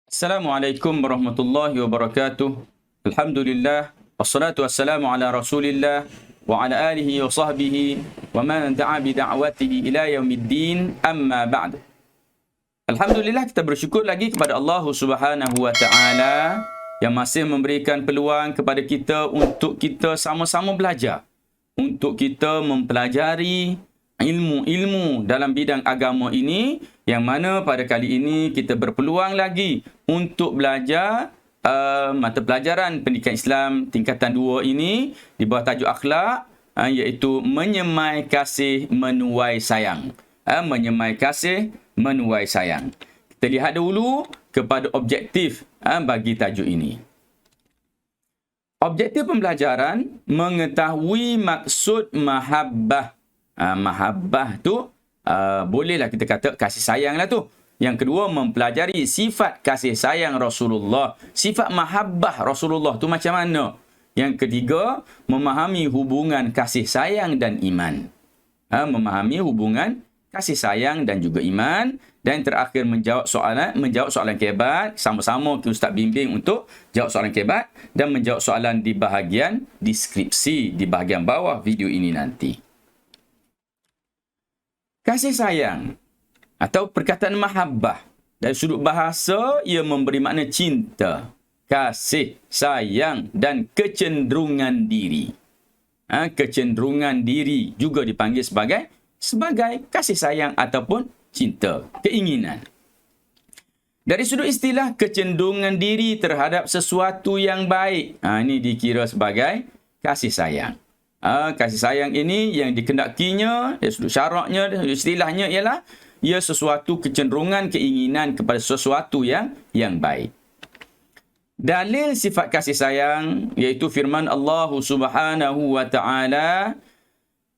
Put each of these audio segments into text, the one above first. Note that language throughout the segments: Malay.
Assalamualaikum warahmatullahi wabarakatuh. Alhamdulillah. Wassalatu wassalamu ala rasulillah wa ala alihi wa sahbihi wa man da'a bi da'watihi ila yaumiddin, amma ba'd. Alhamdulillah, kita bersyukur lagi kepada Allah Subhanahu wa taala yang masih memberikan peluang kepada kita untuk kita sama-sama belajar, untuk kita mempelajari ilmu-ilmu dalam bidang agama ini, yang mana pada kali ini kita berpeluang lagi untuk belajar mata pelajaran pendidikan Islam tingkatan 2 ini di bawah tajuk akhlak, iaitu menyemai kasih menuai sayang. Menyemai kasih menuai sayang. Kita lihat dulu kepada objektif bagi tajuk ini. Objektif pembelajaran mengetahui maksud mahabbah. Mahabbah tu bolehlah kita kata kasih sayang lah tu. Yang kedua, mempelajari sifat kasih sayang Rasulullah, sifat mahabbah Rasulullah tu macam mana. Yang ketiga, memahami hubungan kasih sayang dan iman. Memahami hubungan kasih sayang dan juga iman. Dan terakhir, menjawab soalan kebat. Sama-sama Ustaz bimbing untuk jawab soalan kebat dan menjawab soalan di bahagian deskripsi di bahagian bawah video ini nanti. Kasih sayang atau perkataan mahabbah dari sudut bahasa, ia memberi makna cinta, kasih, sayang dan kecenderungan diri. Kecenderungan diri juga dipanggil sebagai kasih sayang ataupun cinta, keinginan. Dari sudut istilah, kecenderungan diri terhadap sesuatu yang baik, ini dikira sebagai kasih sayang. Kasih sayang ini yang dikendakinya, dari sudut syaraknya, dari istilahnya ialah ia sesuatu kecenderungan, keinginan kepada sesuatu yang baik. Dalil sifat kasih sayang iaitu firman Allah Subhanahu wa taala,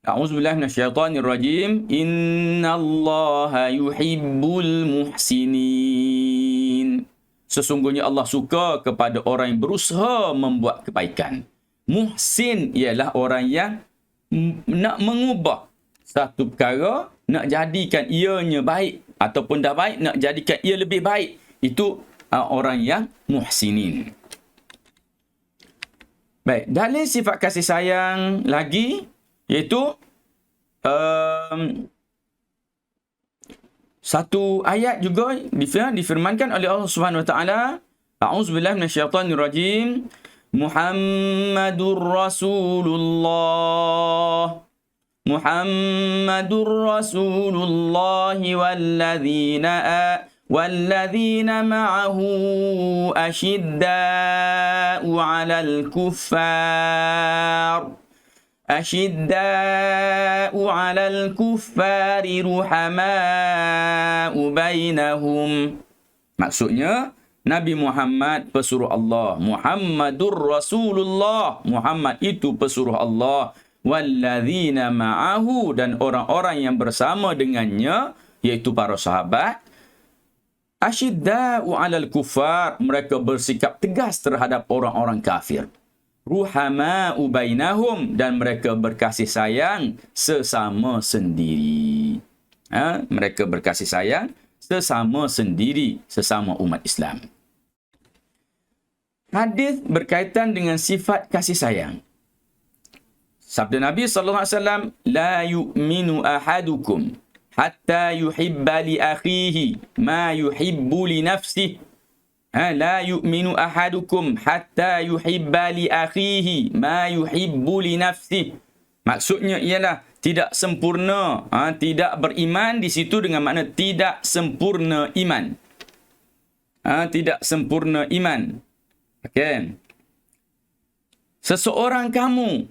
A'udzubillahi minasyaitonirrajim, innallaha yuhibbul muhsinin. Sesungguhnya Allah suka kepada orang yang berusaha membuat kebaikan. Muhsin ialah orang yang nak mengubah satu perkara, nak jadikan ianya baik, ataupun dah baik, nak jadikan ia lebih baik. Itu orang yang muhsinin. Baik, dalil sifat kasih sayang lagi, iaitu satu ayat juga difirmankan oleh Allah Subhanahu wa taala, A'udzubillahi minasyaitonirrajim, Muhammadur Rasulullah walladzina ma'ahu asyidda'u 'alal kuffari ruhama'u bainahum. Maksudnya, Nabi Muhammad pesuruh Allah. Muhammadur Rasulullah. Muhammad itu pesuruh Allah. Walladzina ma'ahu, dan orang-orang yang bersama dengannya, iaitu para sahabat. Asyidda'u 'alal kuffar, mereka bersikap tegas terhadap orang-orang kafir. Ruhama'u bainahum, dan mereka berkasih sayang sesama sendiri. Mereka berkasih sayang sesama sendiri, sesama umat Islam. Hadis berkaitan dengan sifat kasih sayang. Sabda Nabi SAW, la yu'minu ahadukum hatta yuhibba li akhihi ma yuhibbu li nafsihi. La yu'minu ahadukum hatta yuhibba li akhihi ma yuhibbu li nafsihi. Maksudnya ialah tidak sempurna, tidak beriman di situ dengan makna tidak sempurna iman. Tidak sempurna iman. Okey. Seseorang kamu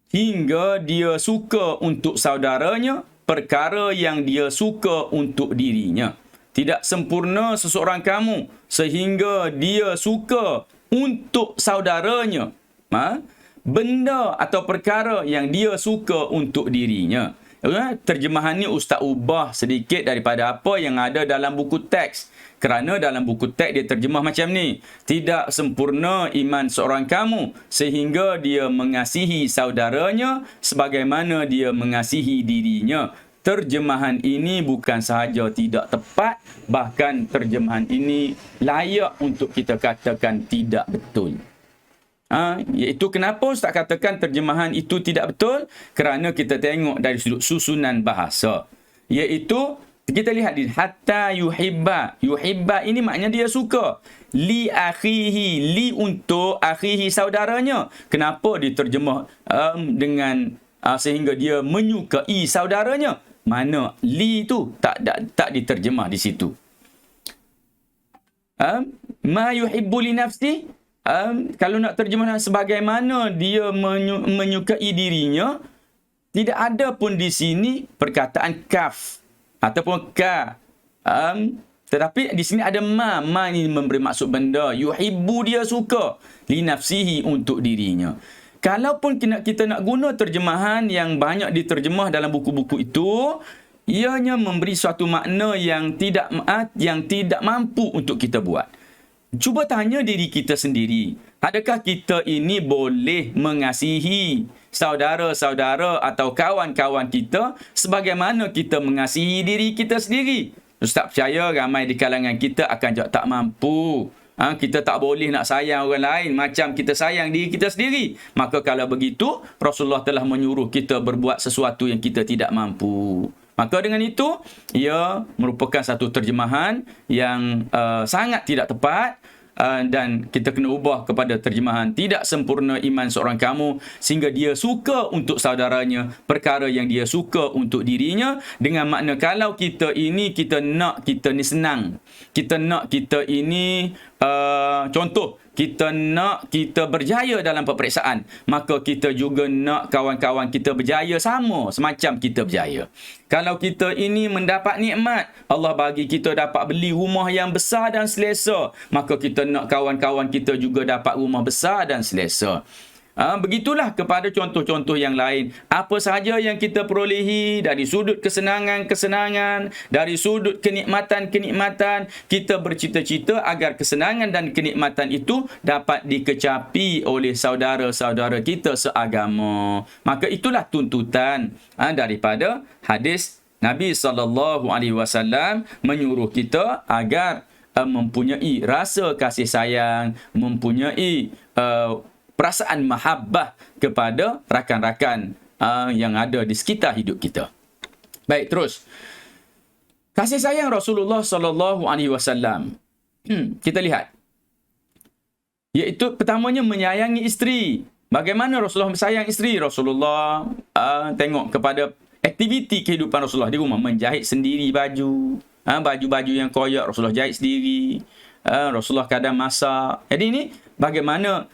hingga dia suka untuk saudaranya perkara yang dia suka untuk dirinya. Tidak sempurna seseorang kamu sehingga dia suka untuk saudaranya benda atau perkara yang dia suka untuk dirinya. Terjemahan ni Ustaz ubah sedikit daripada apa yang ada dalam buku teks. Kerana dalam buku teks dia terjemah macam ni. Tidak sempurna iman seorang kamu sehingga dia mengasihi saudaranya sebagaimana dia mengasihi dirinya. terjemahan ini bukan sahaja tidak tepat, bahkan terjemahan ini layak untuk kita katakan tidak betul. Iaitu kenapa Ustaz katakan terjemahan itu tidak betul? Kerana kita tengok dari sudut susunan bahasa. Iaitu kita lihat di hatta yuhibba. Yuhibba ini maknanya dia suka. Li akhihi, li untuk akhihi saudaranya. Kenapa diterjemah dengan sehingga dia menyukai saudaranya? Mana li tu tak diterjemah di situ. Ma yuhibbu li nafsi. Kalau nak terjemah sebagaimana dia menyukai dirinya, tidak ada pun di sini perkataan kaf ataupun ka. Tetapi di sini ada ma. Ma ini memberi maksud benda. Yuhibbu, dia suka. Li nafsihi, untuk dirinya. Kalaupun kita nak guna terjemahan yang banyak diterjemah dalam buku-buku itu, ianya memberi suatu makna yang tidak mampu untuk kita buat. Cuba tanya diri kita sendiri. Adakah kita ini boleh mengasihi saudara-saudara atau kawan-kawan kita sebagaimana kita mengasihi diri kita sendiri? Ustaz percaya ramai di kalangan kita akan jawab tak mampu. Kita tak boleh nak sayang orang lain macam kita sayang diri kita sendiri. Maka kalau begitu, Rasulullah telah menyuruh kita berbuat sesuatu yang kita tidak mampu. Maka dengan itu, ia merupakan satu terjemahan yang sangat tidak tepat. Dan kita kena ubah kepada terjemahan tidak sempurna iman seorang kamu sehingga dia suka untuk saudaranya perkara yang dia suka untuk dirinya, dengan makna kalau kita ni senang, kita nak kita ini contoh, kita nak kita berjaya dalam peperiksaan, maka kita juga nak kawan-kawan kita berjaya sama semacam kita berjaya. Kalau kita ini mendapat nikmat, Allah bagi kita dapat beli rumah yang besar dan selesa, maka kita nak kawan-kawan kita juga dapat rumah besar dan selesa. Begitulah kepada contoh-contoh yang lain. Apa sahaja yang kita perolehi dari sudut kesenangan-kesenangan, dari sudut kenikmatan-kenikmatan, kita bercita-cita agar kesenangan dan kenikmatan itu dapat dikecapi oleh saudara-saudara kita seagama. Maka itulah tuntutan daripada hadis Nabi SAW menyuruh kita agar mempunyai rasa kasih sayang, mempunyai perasaan mahabbah kepada rakan-rakan yang ada di sekitar hidup kita. Baik, terus. Kasih sayang Rasulullah SAW. Kita lihat. Iaitu pertamanya menyayangi isteri. Bagaimana Rasulullah sayang isteri? Rasulullah tengok kepada aktiviti kehidupan Rasulullah di rumah. Menjahit sendiri baju. Baju-baju yang koyak Rasulullah jahit sendiri. Rasulullah kadang masak. Jadi ini bagaimana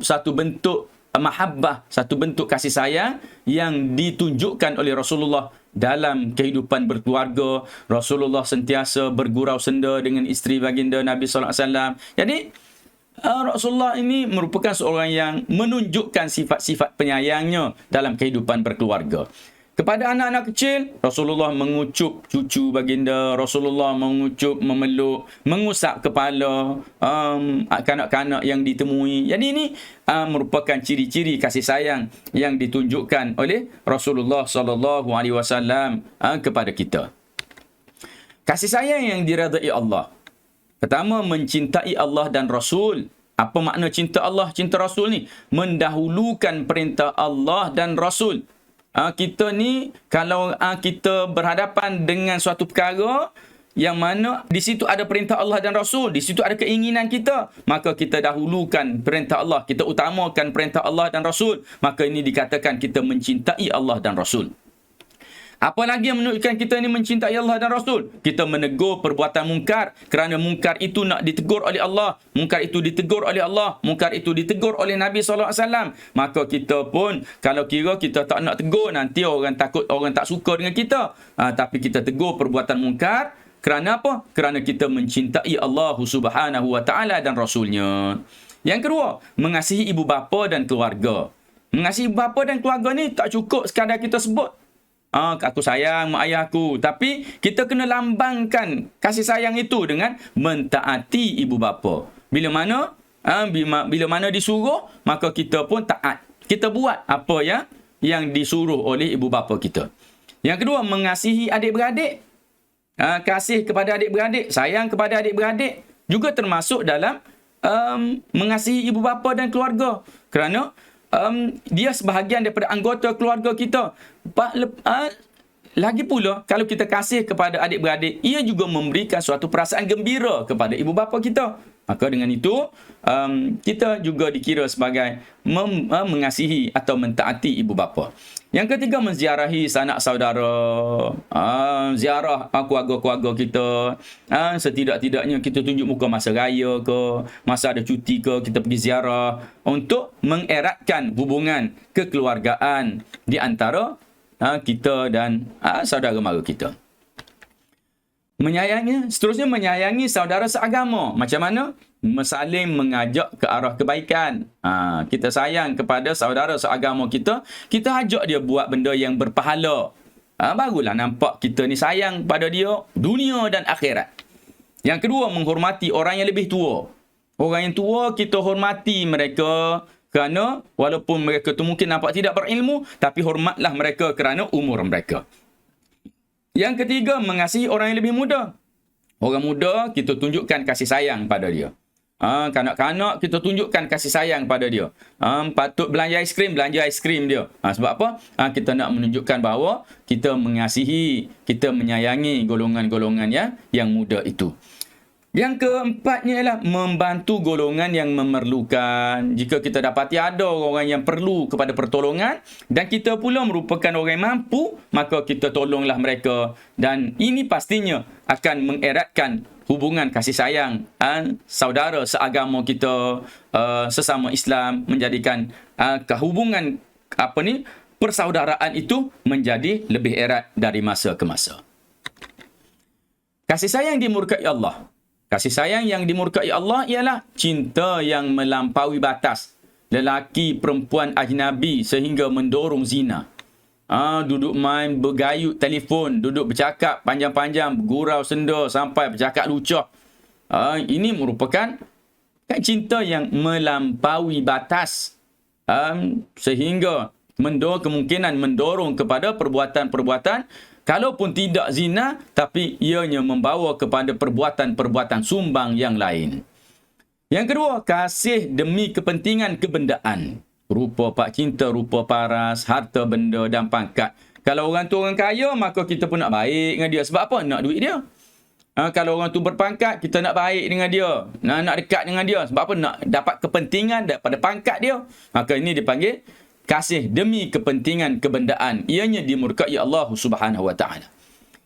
satu bentuk mahabbah, satu bentuk kasih sayang yang ditunjukkan oleh Rasulullah dalam kehidupan berkeluarga. Rasulullah sentiasa bergurau senda dengan isteri baginda Nabi SAW. Jadi Rasulullah ini merupakan seorang yang menunjukkan sifat-sifat penyayangnya dalam kehidupan berkeluarga. Kepada anak-anak kecil, Rasulullah mengucup cucu baginda, Rasulullah mengucup, memeluk, mengusap kepala kanak-kanak yang ditemui. Jadi ini merupakan ciri-ciri kasih sayang yang ditunjukkan oleh Rasulullah SAW kepada kita. Kasih sayang yang diredai Allah. Pertama, mencintai Allah dan Rasul. Apa makna cinta Allah, cinta Rasul ni? Mendahulukan perintah Allah dan Rasul. Kita ni kalau kita berhadapan dengan suatu perkara yang mana di situ ada perintah Allah dan Rasul, di situ ada keinginan kita, maka kita dahulukan perintah Allah, kita utamakan perintah Allah dan Rasul, maka ini dikatakan kita mencintai Allah dan Rasul. Apa lagi yang menunjukkan kita ini mencintai Allah dan Rasul? Kita menegur perbuatan mungkar, kerana mungkar itu nak ditegur oleh Allah, mungkar itu ditegur oleh Allah, mungkar itu ditegur oleh Nabi SAW. Maka kita pun, kalau kira kita tak nak tegur, nanti orang takut, orang tak suka dengan kita. Tapi kita tegur perbuatan mungkar, kerana apa? Kerana kita mencintai Allah Subhanahu Wa Taala dan Rasulnya. Yang kedua, mengasihi ibu bapa dan keluarga. Mengasihi ibu bapa dan keluarga ni tak cukup sekadar kita sebut, aku sayang mak ayah aku. Tapi kita kena lambangkan kasih sayang itu dengan mentaati ibu bapa. Bila mana disuruh, maka kita pun taat. Kita buat apa yang disuruh oleh ibu bapa kita. Yang kedua, mengasihi adik-beradik. Kasih kepada adik-beradik, sayang kepada adik-beradik juga termasuk dalam mengasihi ibu bapa dan keluarga. Kerana dia sebahagian daripada anggota keluarga kita. Lagi pula, kalau kita kasih kepada adik-beradik, ia juga memberikan suatu perasaan gembira kepada ibu bapa kita. Maka dengan itu, kita juga dikira sebagai mengasihi atau mentaati ibu bapa. Yang ketiga, menziarahi sanak saudara. Ziarah keluarga-keluarga kita. Setidak-tidaknya kita tunjuk muka masa raya ke, masa ada cuti ke, kita pergi ziarah untuk mengeratkan hubungan kekeluargaan di antara kita dan saudara mara kita. Seterusnya menyayangi saudara seagama. Macam mana? Saling mengajak ke arah kebaikan. Kita sayang kepada saudara seagama kita, kita ajak dia buat benda yang berpahala. Barulah nampak kita ni sayang pada dia, dunia dan akhirat. Yang kedua, menghormati orang yang lebih tua. Orang yang tua, kita hormati mereka kerana walaupun mereka tu mungkin nampak tidak berilmu, tapi hormatlah mereka kerana umur mereka. Yang ketiga, mengasihi orang yang lebih muda. Orang muda, kita tunjukkan kasih sayang pada dia. Kanak-kanak, kita tunjukkan kasih sayang pada dia. Patut belanja aiskrim dia. Sebab apa? Kita nak menunjukkan bahawa kita mengasihi, kita menyayangi golongan-golongan yang muda itu. Yang keempatnya ialah membantu golongan yang memerlukan. Jika kita dapati ada orang yang perlu kepada pertolongan dan kita pula merupakan orang yang mampu, maka kita tolonglah mereka. Dan ini pastinya akan mengeratkan hubungan kasih sayang saudara seagama kita, sesama Islam, menjadikan hubungan persaudaraan itu menjadi lebih erat dari masa ke masa. Kasih sayang dimurkai Allah. Kasih sayang yang dimurkai Allah ialah cinta yang melampaui batas. Lelaki perempuan ajnabi sehingga mendorong zina. Duduk main bergayut telefon, duduk bercakap panjang-panjang, bergurau senda sampai bercakap lucah. Ini merupakan cinta yang melampaui batas. Sehingga kemungkinan mendorong kepada perbuatan-perbuatan, kalaupun tidak zina, tapi ianya membawa kepada perbuatan-perbuatan sumbang yang lain. Yang kedua, kasih demi kepentingan kebendaan. Rupa pak cinta, rupa paras, harta benda dan pangkat. Kalau orang tu orang kaya, maka kita pun nak baik dengan dia. Sebab apa? Nak duit dia. Kalau orang tu berpangkat, kita nak baik dengan dia. Nak dekat dengan dia. Sebab apa? Nak dapat kepentingan daripada pangkat dia. Maka ini dipanggil kasih demi kepentingan kebendaan. Ianya dimurkai Allah Subhanahu wa taala.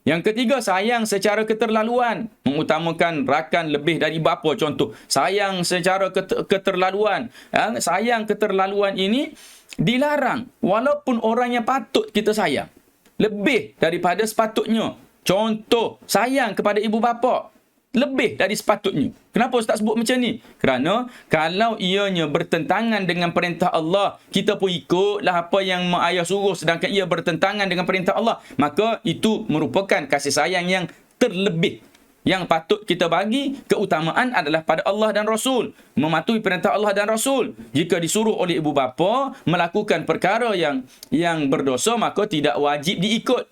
Yang ketiga, sayang secara keterlaluan. Mengutamakan rakan lebih dari bapa. Contoh, sayang secara keterlaluan. Sayang keterlaluan ini dilarang. Walaupun orang yang patut kita sayang. Lebih daripada sepatutnya. Contoh, sayang kepada ibu bapa. Lebih dari sepatutnya. Kenapa Ustaz sebut macam ni? Kerana kalau ianya bertentangan dengan perintah Allah, kita pun ikutlah apa yang mak ayah suruh sedangkan ia bertentangan dengan perintah Allah, maka itu merupakan kasih sayang yang terlebih. Yang patut kita bagi keutamaan adalah pada Allah dan Rasul. Mematuhi perintah Allah dan Rasul. Jika disuruh oleh ibu bapa melakukan perkara yang berdosa, maka tidak wajib diikut.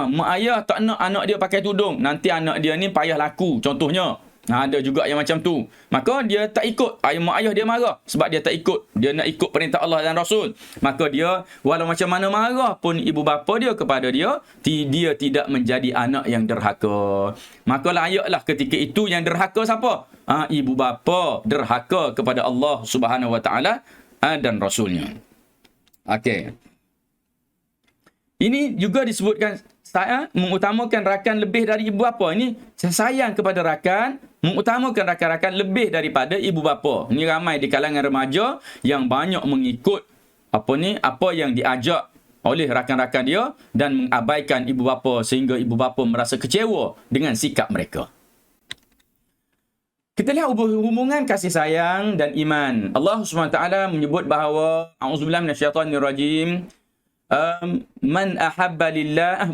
Mak ayah tak nak anak dia pakai tudung, nanti anak dia ni payah laku, contohnya. Ada juga yang macam tu. Maka dia tak ikut. Mak ayah dia marah sebab dia tak ikut. Dia nak ikut perintah Allah dan Rasul. Maka dia, walau macam mana marah pun ibu bapa dia kepada dia, dia tidak menjadi anak yang derhaka. Maka layaklah ketika itu yang derhaka siapa? Ibu bapa derhaka kepada Allah Subhanahu wa taala dan Rasulnya. Okey. Ini juga disebutkan saya mengutamakan rakan lebih dari ibu bapa. Ini sayang kepada rakan, mengutamakan rakan-rakan lebih daripada ibu bapa. Ini ramai di kalangan remaja yang banyak mengikut apa yang diajak oleh rakan-rakan dia dan mengabaikan ibu bapa sehingga ibu bapa merasa kecewa dengan sikap mereka. Kita lihat hubungan kasih sayang dan iman. Allah SWT menyebut bahawa a'udzubillahi minasyaitonirrajim. Man ahabba lillah,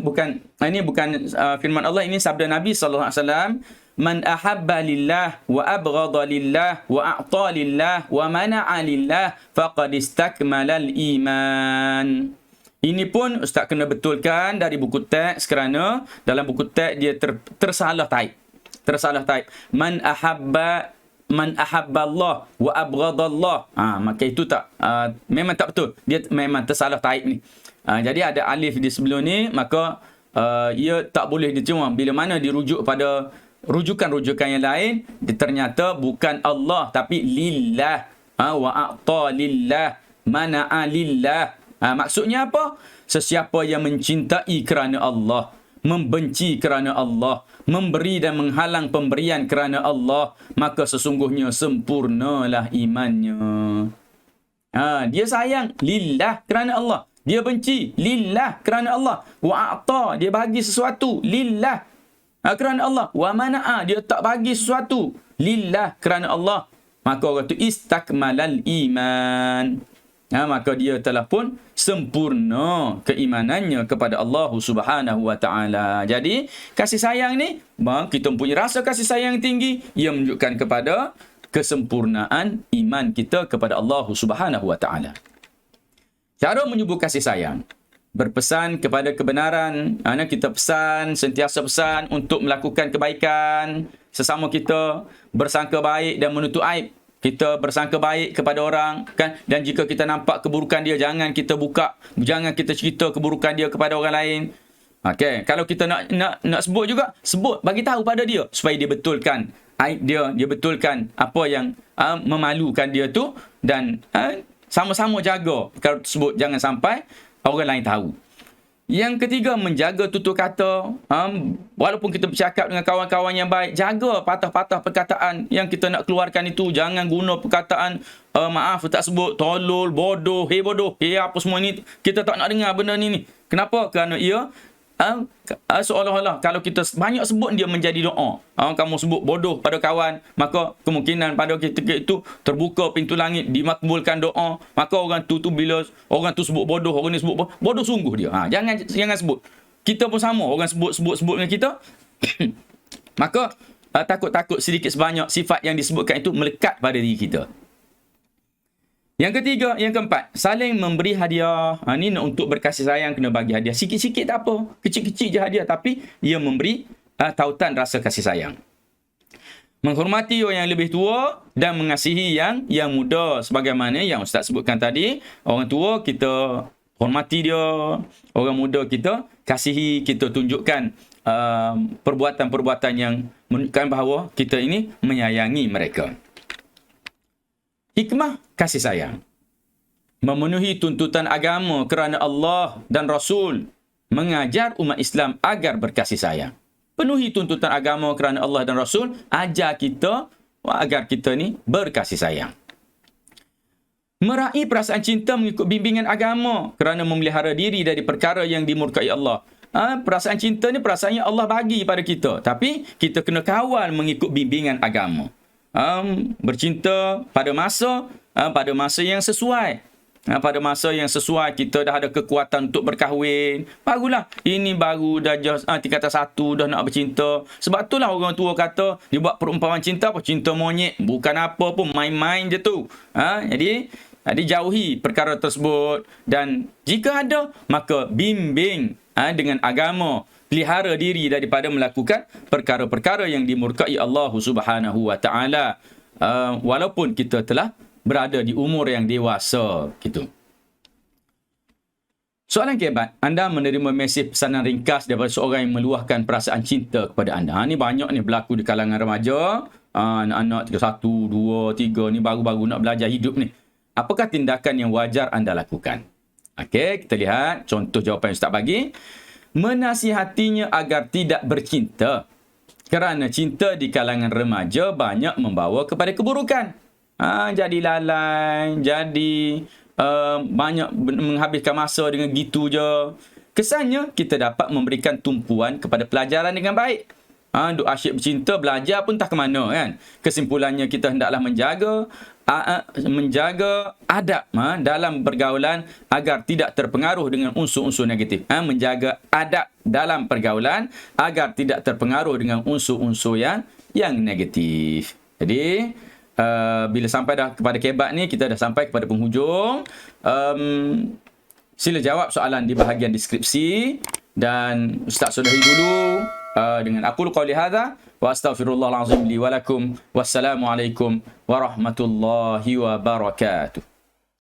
ini bukan firman Allah, ini sabda Nabi sallallahu alaihi wasallam. Man ahabba lillah wa abghadha lillah wa a'ta lillah wa mana'a lillah faqad istakmala al-iman. Ini pun Ustaz kena betulkan dari buku teks kerana dalam buku teks dia tersalah type. Tersalah type. Man ahabba Allah wa abghadallah. Maka itu tak memang tak betul. Dia memang tersalah type ni. Jadi ada alif di sebelum ni, maka ia tak boleh diterima. Bila mana dirujuk pada rujukan-rujukan yang lain, dia ternyata bukan Allah tapi lillah. Wa a'ta lillah, mana'a lillah. Maksudnya apa? Sesiapa yang mencintai kerana Allah, membenci kerana Allah, memberi dan menghalang pemberian kerana Allah, maka sesungguhnya sempurnalah imannya. Dia sayang lillah kerana Allah. Dia benci lillah kerana Allah. Wa a'ta, dia bagi sesuatu lillah kerana Allah. Wa mana'a, dia tak bagi sesuatu lillah kerana Allah. Maka orang tu istakmalal iman. Maka dia telah pun sempurna keimanannya kepada Allah Subhanahu wa taala. Jadi, kasih sayang ni, kita mempunyai rasa kasih sayang tinggi, ia menunjukkan kepada kesempurnaan iman kita kepada Allah Subhanahu wa taala. Cara menyebut kasih sayang, berpesan kepada kebenaran. Kita pesan, sentiasa pesan untuk melakukan kebaikan sesama kita, bersangka baik dan menutup aib. Kita bersangka baik kepada orang, kan? Dan jika kita nampak keburukan dia, jangan kita buka, jangan kita cerita keburukan dia kepada orang lain. Okey, kalau kita nak sebut juga, sebut, bagi tahu pada dia supaya dia betulkan aib dia betulkan apa yang memalukan dia tu, dan sama-sama jaga perkara tersebut, jangan sampai orang lain tahu. Yang ketiga, menjaga tutur kata. Walaupun kita bercakap dengan kawan-kawan yang baik, jaga patah-patah perkataan yang kita nak keluarkan itu. Jangan guna perkataan maaf tak sebut, tolol, bodoh, apa semua ni. Kita tak nak dengar benda ni. Kenapa? Kerana ia seolah-olah kalau kita banyak sebut, dia menjadi doa. Kamu sebut bodoh pada kawan, maka kemungkinan pada ketika itu terbuka pintu langit, dimakbulkan doa. Maka orang tu bila orang tu sebut bodoh, orang ni sebut bodoh sungguh dia. Jangan sebut. Kita pun sama, orang sebut dengan kita. Maka takut-takut sedikit sebanyak sifat yang disebutkan itu melekat pada diri kita. Yang ketiga, yang keempat, saling memberi hadiah. Ni untuk berkasih sayang kena bagi hadiah. Sikit-sikit tak apa. Kecil-kecil je hadiah, tapi ia memberi tautan rasa kasih sayang. Menghormati orang yang lebih tua dan mengasihi yang muda. Sebagaimana yang Ustaz sebutkan tadi, orang tua kita hormati dia, orang muda kita kasihi, kita tunjukkan perbuatan-perbuatan yang menunjukkan bahawa kita ini menyayangi mereka. Hikmah kasih sayang. Memenuhi tuntutan agama kerana Allah dan Rasul. Mengajar umat Islam agar berkasih sayang. Penuhi tuntutan agama kerana Allah dan Rasul. Ajar kita agar kita ni berkasih sayang. Meraih perasaan cinta mengikut bimbingan agama kerana memelihara diri dari perkara yang dimurkai Allah. Perasaan cinta ni perasaan yang Allah bagi pada kita. Tapi kita kena kawal mengikut bimbingan agama. Bercinta pada masa yang sesuai. Pada masa yang sesuai, kita dah ada kekuatan untuk berkahwin, barulah. Ini baru dah tingkatan 1 dah nak bercinta. Sebab itulah orang tua kata dia buat perumpamaan cinta apa? Cinta monyet, bukan apa pun, main-main je tu. Jadi jauhi perkara tersebut, dan jika ada maka bimbing dengan agama. Pelihara diri daripada melakukan perkara-perkara yang dimurkai Allah Subhanahu wa taala, walaupun kita telah berada di umur yang dewasa gitu. Soalan keempat, anda menerima mesej pesanan ringkas daripada seorang yang meluahkan perasaan cinta kepada anda. Ni banyak ni berlaku di kalangan remaja, anak-anak 1, 2, 3 ni baru-baru nak belajar hidup ni. Apakah tindakan yang wajar anda lakukan? Okey, kita lihat contoh jawapan yang Ustaz bagi. Menasihatinya agar tidak bercinta, kerana cinta di kalangan remaja banyak membawa kepada keburukan. Jadi lalai, jadi banyak menghabiskan masa dengan gitu je. Kesannya kita dapat memberikan tumpuan kepada pelajaran dengan baik. Duk asyik bercinta, belajar pun tak ke mana kan. Kesimpulannya kita hendaklah menjaga adab dalam pergaulan agar tidak terpengaruh dengan unsur-unsur negatif. Menjaga adab dalam pergaulan agar tidak terpengaruh dengan unsur-unsur yang negatif. Jadi bila sampai dah kepada kebat ni, kita dah sampai kepada penghujung. Sila jawab soalan di bahagian deskripsi. Dan Ustaz sudahi dulu dengan aku qauli hadza wa astaghfirullahal azim li wa lakum. Wassalamualaikum warahmatullahi wabarakatuh.